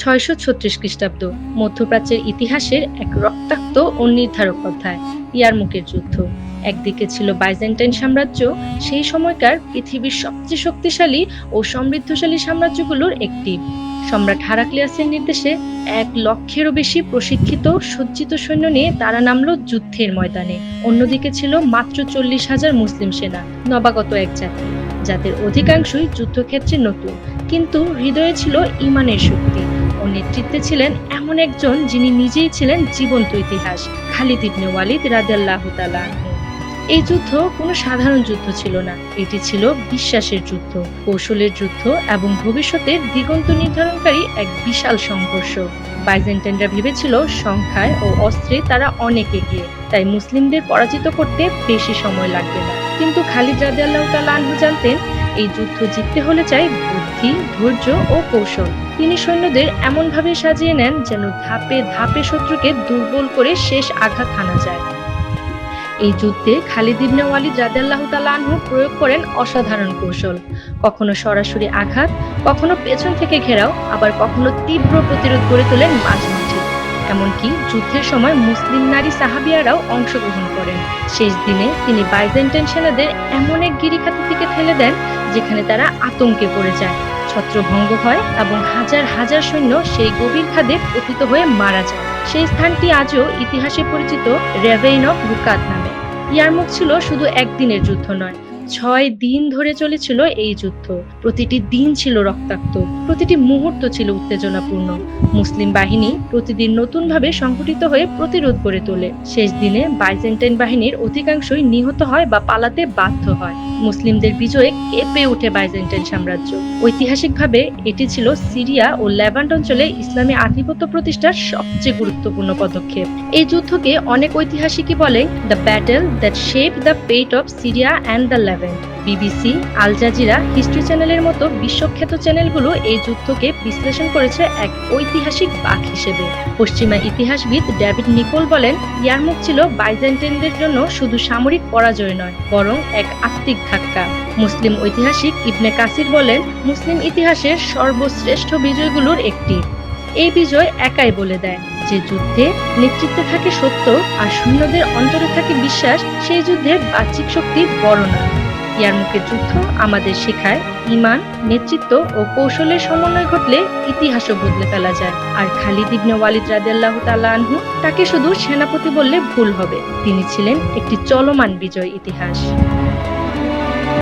636 খ্রিস্টাব্দ মধ্যপ্রাচ্যের ইতিহাসের এক রক্তাক্ত ও নির্ধারক অধ্যায়, ইয়ারমুকের যুদ্ধ। একদিকে ছিল বাইজেন্টাইন সাম্রাজ্য, সেই সময়কার পৃথিবীর সবচেয়ে শক্তিশালী ও সমৃদ্ধশালী সাম্রাজ্যগুলোর একটি। সম্রাট হারাক্লিয়াসের নির্দেশে 1,00,000-এরও বেশি প্রশিক্ষিত সজ্জিত সৈন্য নিয়ে তারা নামল যুদ্ধের ময়দানে। অন্যদিকে ছিল মাত্র 40,000 মুসলিম সেনা, নবাগত এক জাতি, যাদের অধিকাংশই যুদ্ধক্ষেত্রে নতুন, কিন্তু হৃদয়ে ছিল ঈমানের শক্তি ও নেতৃত্বে ছিলেন এমন একজন যিনি নিজেই ছিলেন জীবন্ত ইতিহাস, খালিদ ইবনে ওয়ালিদ রাদিয়াল্লাহু তাআলা আনহু। এই যুদ্ধ কোনো সাধারণ যুদ্ধ ছিল না, এটি ছিল বিশ্বাসের যুদ্ধ, কৌশলের যুদ্ধ এবং ভবিষ্যতের দিগন্ত নির্ধারণকারী এক বিশাল সংঘর্ষ। বাইজেন্টাইনরা ভেবেছিল সংখ্যায় ও অস্ত্রে তারা অনেক এগিয়ে, তাই মুসলিমদের পরাজিত করতে বেশি সময় লাগবে না। কিন্তু খালিদ রাদিয়াল্লাহু তাআলা আনহু জানতেন, এই যুদ্ধ জিততে হলে চাই বুদ্ধি, ধৈর্য ও কৌশল। তিনি সৈন্যদের এমনভাবে সাজিয়ে নেন যেন ধাপে ধাপে শত্রুকে দুর্বল করে শেষ আঘাত হানা যায়। এই যুদ্ধে খালিদ ইবনে ওয়ালিদ রাদিয়াল্লাহু তাআলা আনহু প্রয়োগ করেন অসাধারণ কৌশল। কখনো সরাসরি আঘাত, কখনো পেছন থেকে ঘেরাও, আবার কখনো তীব্র প্রতিরোধ গড়ে তোলেন মাঝমাঠে। এমনকি যুদ্ধের সময় মুসলিম নারী সাহাবিয়ারাও অংশগ্রহণ করেন। শেষ দিনে তিনি বাইজেন্টাইন সেনাদের এমন এক গিরিখাতের দিকে ঠেলে দেন যেখানে তারা আতঙ্কে পড়ে যায়, ছত্রভঙ্গ হয় এবং হাজার হাজার সৈন্য সেই গভীর খাদে পতিত হয়ে মারা যায়। সেই স্থানটি আজও ইতিহাসে পরিচিত রেভেইন অফ রুকাত নামে। ইয়ারমুক ছিল শুধু একদিনের যুদ্ধ নয়, 6 দিন ধরে চলেছিল এই যুদ্ধ। প্রতিটি দিন ছিল রক্তাক্ত, প্রতিটি মুহূর্ত ছিল উত্তেজনাপূর্ণ। মুসলিম বাহিনী প্রতিদিন নতুনভাবে সংগঠিত হয়ে প্রতিরোধ গড়ে তোলে। শেষ দিনে বাইজেন্টাইন বাহিনীর অধিকাংশই নিহত হয় বা পালাতে বাধ্য হয়। মুসলিমদের বিজয়ে কেঁপে ওঠে বাইজেন্টাইন সাম্রাজ্য। ঐতিহাসিকভাবে এটি ছিল সিরিয়া ও লেভান্ট অঞ্চলে ইসলামী আধিপত্য প্রতিষ্ঠার সবচেয়ে গুরুত্বপূর্ণ পদক্ষেপ। এই যুদ্ধকে অনেক ঐতিহাসিকই বলেন the battle that shaped the fate of Syria and the Levant. BBC, Al Jazeera, History চ্যানেলের মতো বিশ্বখ্যাত চ্যানেলগুলো এই যুদ্ধকে বিশ্লেষণ করেছে এক ঐতিহাসিক বাঁক হিসেবে। পশ্চিমা ইতিহাসবিদ ডেভিড নিকোল বলেন, ইয়ারমুক ছিল বাইজেন্টাইনদের জন্য শুধু সামরিক পরাজয় নয়, বরং এক আত্মিক ধাক্কা। মুসলিম ঐতিহাসিক ইবনে কাসির বলেন, মুসলিম ইতিহাসের সর্বশ্রেষ্ঠ বিজয়গুলোর একটি। এই বিজয় একাই বলে দেয় যে যুদ্ধে নেতৃত্বে থাকে সত্য আর সৈন্যদের অন্তরে থাকে বিশ্বাস, সেই যুদ্ধের বাহ্যিক শক্তি বড় নয়। ইয়ারমুকের যুদ্ধ আমাদের শেখায়, ঈমান, নেতৃত্ব ও কৌশলের সমন্বয় ঘটলে ইতিহাসও বদলে ফেলা যায়। আর খালিদ ইবনে ওয়ালিদ রাদিয়াল্লাহু তাআলা আনহু, তাকে শুধু সেনাপতি বললে ভুল হবে, তিনি ছিলেন একটি চলমান বিজয় ইতিহাস।